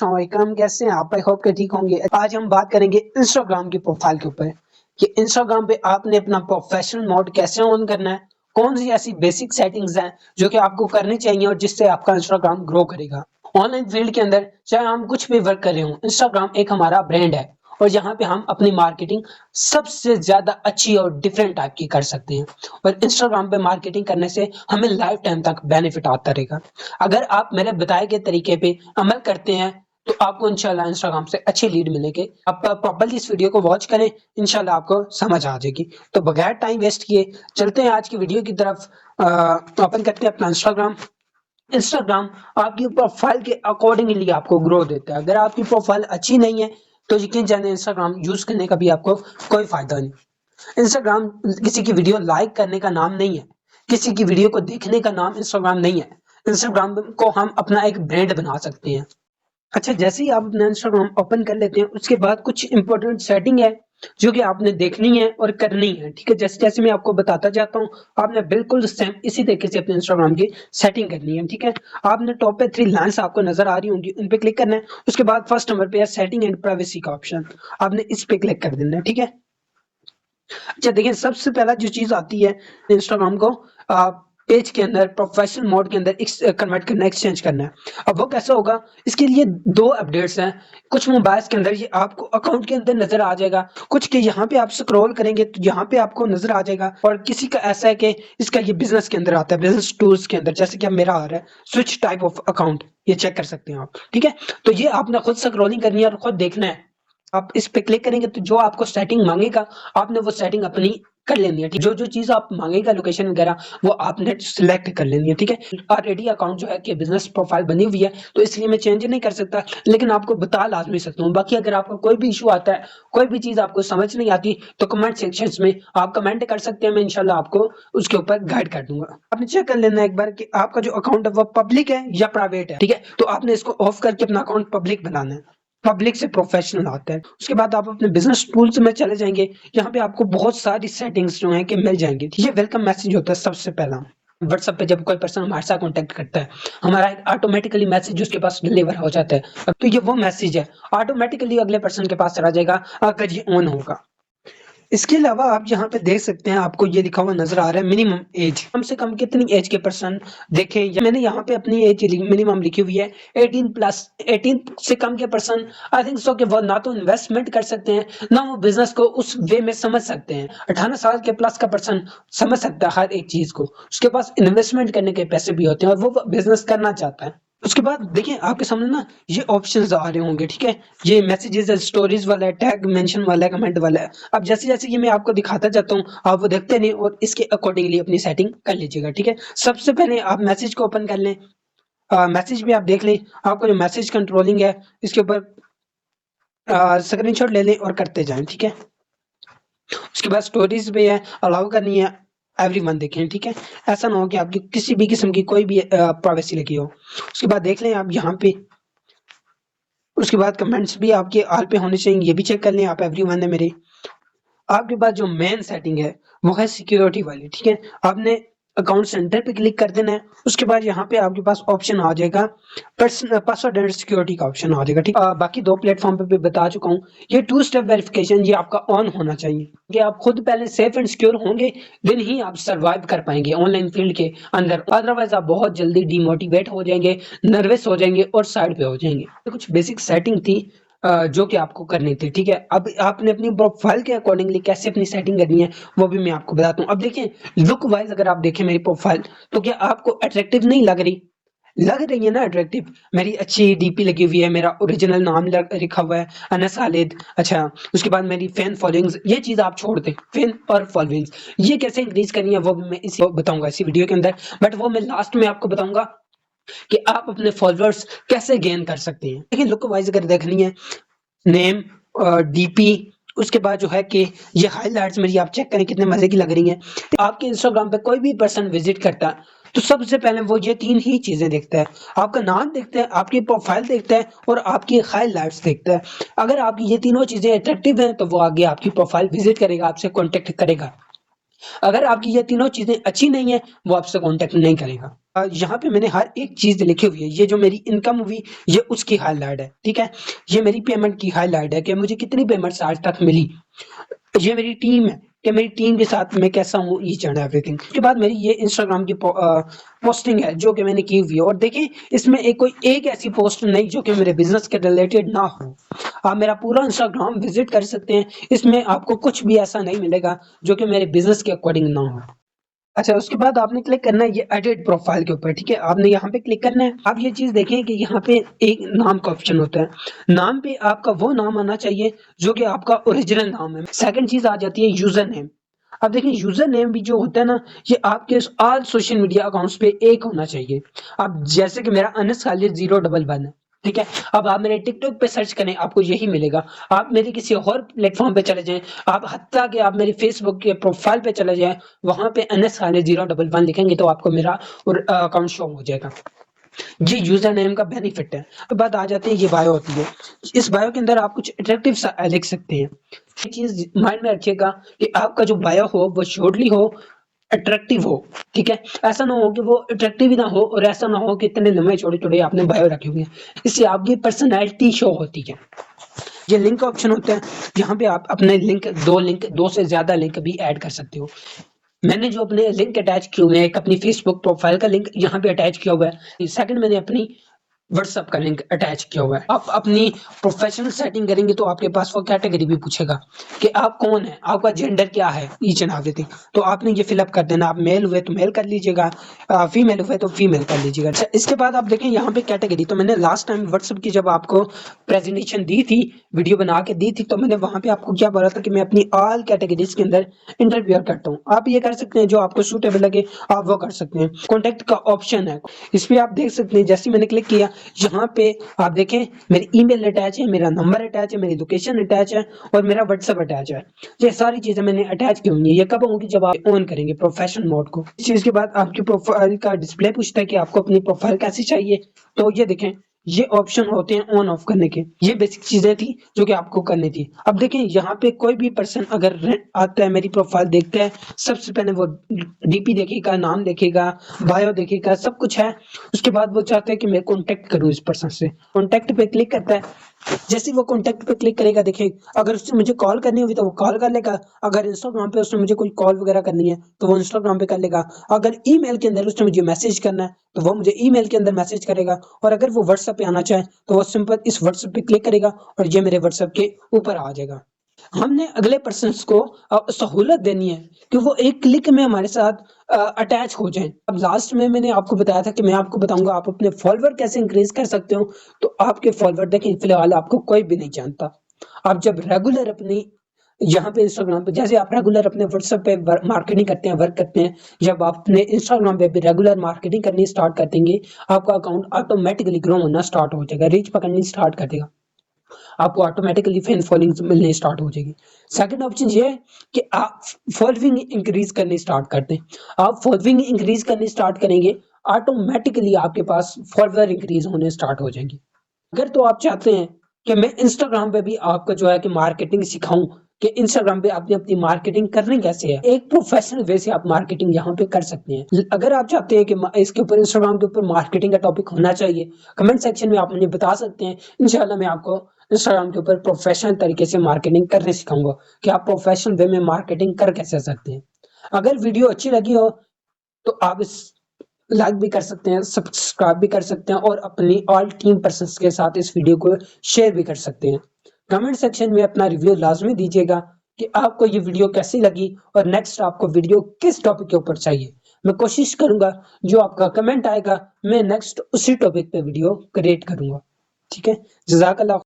अस्सलामुअलैकुम, कैसे हैं आप? आई होप कि ठीक होंगे। आज हम बात करेंगे इंस्टाग्राम की प्रोफाइल के ऊपर कि इंस्टाग्राम पे आपने अपना प्रोफेशनल मोड कैसे ऑन करना है, कौन सी ऐसी बेसिक सेटिंग्स हैं जो कि आपको करनी चाहिए और जिससे आपका इंस्टाग्राम ग्रो करेगा। ऑनलाइन फील्ड के अंदर चाहे हम कुछ भी वर्क कर रहे हो, इंस्टाग्राम एक हमारा ब्रांड है और यहाँ पे हम अपनी मार्केटिंग सबसे ज्यादा अच्छी और डिफरेंट टाइप की कर सकते हैं। और इंस्टाग्राम पे मार्केटिंग करने से हमें लाइफ टाइम तक बेनिफिट आता रहेगा। अगर आप मेरे बताए गए तरीके पे अमल करते हैं तो आपको इंशाल्लाह इंस्टाग्राम से अच्छे लीड मिलेंगे। आप प्रॉपर्ली इस वीडियो को वॉच करें, इंशाल्लाह आपको समझ आ जाएगी। तो बगैर टाइम वेस्ट किए चलते हैं आज की वीडियो की तरफ। ओपन करते हैं अपना इंस्टाग्राम। इंस्टाग्राम आपकी प्रोफाइल के अकॉर्डिंगली आपको ग्रो देता है। अगर आपकी प्रोफाइल अच्छी नहीं है तो यकीन जाने इंस्टाग्राम यूज करने का भी आपको कोई फायदा नहीं। इंस्टाग्राम किसी की वीडियो लाइक करने का नाम नहीं है, किसी की वीडियो को देखने का नाम इंस्टाग्राम नहीं है। इंस्टाग्राम को हम अपना एक ब्रांड बना सकते हैं। अच्छा, जैसे ही आप अपना इंस्टाग्राम ओपन कर लेते हैं उसके बाद कुछ इंपॉर्टेंट सेटिंग है जो कि आपने देखनी है और करनी है। ठीक है, जैसे जैसे मैं आपको बताता जाता हूँ आपने बिल्कुल सेम इसी तरीके से अपने इंस्टाग्राम की सेटिंग करनी है। ठीक है, आपने टॉप पे 3 लाइंस आपको नजर आ रही होंगी, उन पे क्लिक करना है। उसके बाद फर्स्ट नंबर पे है सेटिंग एंड प्राइवेसी का ऑप्शन, आपने इस पे क्लिक कर देना है। ठीक है, अच्छा देखिए, सबसे पहला जो चीज आती है इंस्टाग्राम को पेज के अंदर प्रोफेशनल मोड के अंदर कन्वर्ट करना, एक्सचेंज करना है। अब वो कैसे होगा, इसके लिए 2 अपडेट्स हैं। कुछ मोबाइल्स के अंदर ये आपको अकाउंट के अंदर नजर आ जाएगा, कुछ के यहाँ पे आप स्क्रॉल करेंगे तो यहाँ पे आपको नजर आ जाएगा, और किसी का ऐसा है कि इसका ये बिजनेस के अंदर आता है, बिजनेस टूल्स के अंदर, जैसे कि अब मेरा आ रहा है स्विच टाइप ऑफ अकाउंट, ये चेक कर सकते हैं आप। ठीक है, तो ये आपने खुद स्क्रॉलिंग करनी है और खुद देखना है। आप इस पे क्लिक करेंगे तो जो आपको सेटिंग मांगेगा आपने वो सेटिंग अपनी कर लेनी है। ठीक, जो जो चीज आप मांगेगा लोकेशन वगैरह वो आपने सिलेक्ट कर लेनी है। ठीक है, ऑलरेडी अकाउंट जो है कि बिजनेस प्रोफाइल बनी हुई है तो इसलिए मैं चेंज नहीं कर सकता, लेकिन आपको बता लाजमी सकता हूँ। बाकी अगर आपको कोई भी इशू आता है, कोई भी चीज आपको समझ नहीं आती तो कमेंट सेक्शन में आप कमेंट कर सकते हैं, मैं इंशाल्लाह आपको उसके ऊपर गाइड कर दूंगा। आपने चेक कर लेना एक बार कि आपका जो अकाउंट है वो पब्लिक है या प्राइवेट है। ठीक है, तो आपने इसको ऑफ करके अपना अकाउंट पब्लिक बनाना है, पब्लिक से प्रोफेशनल आता है। उसके बाद आप अपने बिजनेस टूल्स में चले जाएंगे, यहाँ पे आपको बहुत सारी सेटिंग्स जो हैं कि मिल जाएंगी। ये वेलकम मैसेज होता है सबसे पहला। व्हाट्सएप पे जब कोई पर्सन हमारे साथ कांटेक्ट करता है, हमारा एक ऑटोमेटिकली मैसेज उसके पास डिलीवर हो जाता है। तो ये वो मैसेज है, ऑटोमेटिकली अगले पर्सन के पास चला जाएगा अगर ये ऑन होगा। इसके अलावा आप यहाँ पे देख सकते हैं, आपको ये लिखा हुआ नजर आ रहा है मिनिमम एज, कम से कम कितनी एज के पर्सन देखें। मैंने यहाँ पे अपनी एज मिनिमम लिखी हुई है 18+। 18 से कम के पर्सन आई थिंक सो कि वो ना तो इन्वेस्टमेंट कर सकते हैं ना वो बिजनेस को उस वे में समझ सकते हैं। 18 साल के प्लस का पर्सन समझ सकता है हर एक चीज को, उसके पास इन्वेस्टमेंट करने के पैसे भी होते हैं और वो बिजनेस करना चाहता है। उसके बाद देखिए आपके सामने ना ये ऑप्शंस आ रहे होंगे। ठीक है, ये मैसेजेस है, स्टोरीज वाला है, टैग मेंशन वाला है, कमेंट वाला है। अब जैसे जैसे ये मैं आपको दिखाता जाता हूँ आप वो देखते नहीं और इसके अकॉर्डिंगली अपनी सेटिंग कर लीजिएगा। ठीक है, सबसे पहले आप मैसेज को ओपन कर लें। मैसेज में आप देख लें आपको जो मैसेज कंट्रोलिंग है इसके ऊपर स्क्रीनशॉट ले लें और करते जाएं। ठीक है, उसके बाद स्टोरीज पे है, अलाउ करनी है एवरीवन देखें। ठीक है, ऐसा ना हो कि आपकी किसी भी किस्म की कोई भी प्राइवेसी लगी हो। उसके बाद देख लें आप यहाँ पे, उसके बाद कमेंट्स भी आपके ऑल पे होने चाहिए, ये भी चेक कर लें आप, एवरीवन है मेरे। आपके पास जो मेन सेटिंग है वो है सिक्योरिटी वाली। ठीक है, आपने अकाउंट सेंटर पे क्लिक कर देना है। उसके बाद यहाँ पे आपके पास ऑप्शन आ जाएगा पासवर्ड एंड सिक्योरिटी का ऑप्शन आ जाएगा। ठीक, बाकी 2 प्लेटफॉर्म पे भी बता चुका हूँ। ये 2 स्टेप वेरिफिकेशन ये आपका ऑन होना चाहिए कि आप खुद पहले सेफ एंड सिक्योर होंगे, देन ही आप सर्वाइव कर पाएंगे ऑनलाइन फील्ड के अंदर। अदरवाइज आप बहुत जल्दी डिमोटिवेट हो जाएंगे, नर्वस हो जाएंगे और साइड पे हो जाएंगे। तो कुछ बेसिक सेटिंग थी जो कि आपको करनी थी। ठीक है, अब आपने अपनी प्रोफाइल के अकॉर्डिंगली कैसे अपनी सेटिंग करनी है वो भी मैं आपको बताता हूँ। अब देखिए लुक वाइज अगर आप देखें मेरी प्रोफाइल तो क्या आपको अट्रैक्टिव नहीं लग रही? लग रही है ना अट्रैक्टिव। मेरी अच्छी डीपी लगी हुई है, मेरा ओरिजिनल नाम लिखा हुआ है अनस खालिद। अच्छा, उसके बाद मेरी फैन फॉलोइंग्स, ये चीज आप छोड़ दें, फैन और फॉलोइंग्स ये कैसे इंक्रीज करनी है वो भी मैं इसी बताऊंगा इसी वीडियो के अंदर, बट वो मैं लास्ट में आपको बताऊंगा कि आप अपने फॉलोअर्स कैसे गेन कर सकते हैं। लेकिन लुक वाइज अगर देखनी है, नेम, डीपी, उसके बाद जो है कि ये हाइलाइट्स मेरी आप चेक करें कितने मजे की लग रही हैं। आपके इंस्टाग्राम पे कोई भी पर्सन विजिट करता है तो सबसे पहले वो ये 3 ही चीजें देखता है, आपका नाम देखता है, आपकी प्रोफाइल देखता है और आपकी हाइलाइट्स देखता है। अगर आपकी ये तीनों चीजें अट्रैक्टिव हैं तो वो आगे आपकी प्रोफाइल विजिट करेगा, आपसे कॉन्टेक्ट करेगा। अगर आपकी ये तीनों चीजें अच्छी नहीं है, वो आपसे कांटेक्ट नहीं करेगा। यहाँ पे मैंने हर एक चीज लिखी हुई है। ये जो मेरी इनकम हुई, ये उसकी हाईलाइट है, ठीक है। ये मेरी पेमेंट की हाईलाइट है कि मुझे कितनी पेमेंट्स आज तक मिली। ये मेरी टीम है कि मेरी टीम के साथ मैं कैसा हूँ, ईच एंड एवरीथिंग। उसके बाद मेरी ये इंस्टाग्राम की पोस्टिंग है जो कि मैंने की हुई है। और देखिए, इसमें कोई एक ऐसी पोस्ट नहीं जो कि मेरे बिजनेस के रिलेटेड ना हो। आप मेरा पूरा इंस्टाग्राम विजिट कर सकते हैं, इसमें आपको कुछ भी ऐसा नहीं मिलेगा जो कि मेरे बिजनेस के अकॉर्डिंग ना हो। अच्छा, उसके बाद आपने क्लिक करना है ये एडिट प्रोफाइल के ऊपर, ठीक है। आपने यहाँ पे क्लिक करना है। आप ये चीज देखें कि यहाँ पे एक नाम का ऑप्शन होता है। नाम पे आपका वो नाम आना चाहिए जो कि आपका ओरिजिनल नाम है। सेकंड चीज आ जाती है यूजर नेम। अब देखिए, यूजर नेम भी जो होता है ना, ये आपके ऑल सोशल मीडिया अकाउंट्स पे एक होना चाहिए। अब जैसे कि मेरा अनस खालिद 011 है, ठीक है। अब आप मेरे टिकटॉक पे सर्च करें, आपको यही मिलेगा। आप मेरे किसी और प्लेटफॉर्म पे चले जाएं, आप हत्ता कि आप मेरी फेसबुक के प्रोफाइल पे चले जाएं, वहां पे अनस खालिद 011 लिखेंगे तो आपको मेरा अकाउंट शो हो जाएगा। ये यूजर नेम का बेनिफिट है। अब बात आ जाती है, ये बायो होती है। इस बायो के अंदर आप कुछ अट्रैक्टिव सा लिख सकते हैं। ये चीज माइंड में रखिएगा कि आपका जो बायो हो वो शॉर्टली हो, अट्रैक्टिव हो, ठीक है। ऐसा ना हो कि वो अट्रैक्टिव ही ना हो, और ऐसा ना हो कि इतने लंबे छोटे छोटे आपने बायो रखे हुए हैं। इससे आपकी पर्सनैलिटी शो होती है। ये लिंक ऑप्शन होता है, यहाँ पे आप अपने लिंक दो से ज्यादा लिंक भी ऐड कर सकते हो। मैंने जो अपने लिंक अटैच किए हुए हैं, एक अपनी फेसबुक प्रोफाइल का लिंक यहाँ पे अटैच किया हुआ है। सेकंड, मैंने अपनी व्हाट्सएप का लिंक अटैच किया हुआ है। आप अपनी प्रोफेशनल सेटिंग करेंगे तो आपके पास वो कैटेगरी भी पूछेगा कि आप कौन है, आपका जेंडर क्या है, ईच एंड एवरीथिंग। तो आपने ये फिलअप कर देना। आप मेल हुए तो मेल कर लीजिएगा, फीमेल हुए तो फीमेल कर लीजिएगा। अच्छा, इसके बाद आप देखें यहाँ पे कैटेगरी। तो मैंने लास्ट टाइम व्हाट्सएप की जब आपको प्रेजेंटेशन दी थी, वीडियो बना के दी थी, तो मैंने वहां पे आपको क्या बोला था कि मैं अपनी ऑल कैटेगरीज के अंदर इंटरव्यू करता हूँ। आप ये कर सकते हैं, जो आपको सूटेबल लगे आप वो कर सकते हैं। कॉन्टेक्ट का ऑप्शन है, इस पे आप देख सकते हैं। जैसे मैंने क्लिक किया, यहाँ पे आप देखें मेरी ईमेल अटैच है, मेरा नंबर अटैच है, मेरी लोकेशन अटैच है, और मेरा व्हाट्सएप अटैच है। ये सारी चीजें मैंने अटैच की हुई है। ये कब होंगी, जब आप ऑन करेंगे प्रोफेशनल मोड को। इस चीज के बाद आपकी प्रोफाइल का डिस्प्ले पूछता है कि आपको अपनी प्रोफाइल कैसी चाहिए। तो ये देखें, ये ऑप्शन होते हैं ऑन ऑफ करने के। ये बेसिक चीजें थी जो कि आपको करनी थी। अब देखें, यहाँ पे कोई भी पर्सन अगर आता है, मेरी प्रोफाइल देखता है, सबसे पहले वो डीपी देखेगा, नाम देखेगा, बायो देखेगा, सब कुछ है। उसके बाद वो चाहता है कि मैं कांटेक्ट करूं इस पर्सन से। कांटेक्ट पे क्लिक करता है। जैसे वो कांटेक्ट पे क्लिक करेगा, देखें अगर उससे मुझे कॉल करनी होगी तो वो कॉल कर लेगा। अगर इंस्टाग्राम पे उसने मुझे कोई कॉल वगैरह करनी है तो वो इंस्टाग्राम पे कर लेगा। अगर ईमेल के अंदर उसने मुझे मैसेज करना है तो वो मुझे ईमेल के अंदर मैसेज करेगा। और अगर वो व्हाट्सएप पे आना चाहे तो वो सिंपल इस व्हाट्सएप पे क्लिक करेगा और ये मेरे व्हाट्सएप के ऊपर आ जाएगा। हमने अगले पर्सन को सहूलत देनी है कि वो एक क्लिक में हमारे साथ अटैच हो जाएं। अब लास्ट में मैंने आपको बताया था कि मैं आपको बताऊंगा आप अपने फॉलोअर कैसे इंक्रीज कर सकते हो। तो आपके फॉलोअर देखें, फिलहाल आपको कोई भी नहीं जानता। आप जब रेगुलर अपनी यहाँ पे इंस्टाग्राम पे, जैसे आप रेगुलर अपने व्हाट्सएप पे मार्केटिंग करते हैं, वर्क करते हैं, जब आप अपने इंस्टाग्राम पे भी रेगुलर मार्केटिंग करनी स्टार्ट कर देंगे, आपका अकाउंट ऑटोमेटिकली ग्रो होना स्टार्ट हो जाएगा, रीच पकड़नी स्टार्ट कर देगा, आपको ऑटोमेटिकली फैन फॉलोइंग मिलने स्टार्ट हो जाएगी। सेकंड ऑप्शन ये है कि आप फॉलोइंग इंक्रीज करनी स्टार्ट करते हैं। आप फॉलोइंग इंक्रीज करनी स्टार्ट करेंगे, ऑटोमेटिकली आपके पास फॉलोअर इंक्रीज होने स्टार्ट हो जाएंगे। अगर तो आप चाहते हैं कि मैं इंस्टाग्राम पे भी आपको जो है कि मार्केटिंग सिखाऊं कि इंस्टाग्राम पे आपने अपनी मार्केटिंग करनी कैसे है, एक प्रोफेशनल वे से आप मार्केटिंग यहाँ पे कर सकते हैं। अगर आप चाहते हैं कि इसके ऊपर इंस्टाग्राम के ऊपर मार्केटिंग का टॉपिक होना चाहिए, कमेंट सेक्शन में आप मुझे बता सकते हैं। इंशाल्लाह मैं आपको इंस्टाग्राम के ऊपर प्रोफेशनल तरीके से मार्केटिंग करने सिखाऊंगा कि आप प्रोफेशनल वे में मार्केटिंग कर कैसे सकते हैं। अगर वीडियो अच्छी लगी हो तो आप इस लाइक भी कर सकते हैं, सब्सक्राइब भी कर सकते हैं, और अपनी ऑल टीम पर्सन्स के साथ इस वीडियो को शेयर भी कर सकते हैं। कमेंट सेक्शन में अपना रिव्यू लाजमी दीजिएगा कि आपको ये वीडियो कैसी लगी और नेक्स्ट आपको वीडियो किस टॉपिक के ऊपर चाहिए। मैं कोशिश करूंगा जो आपका कमेंट आएगा मैं नेक्स्ट उसी टॉपिक पे वीडियो क्रिएट करूंगा। ठीक है, जज़ाकल्लाह।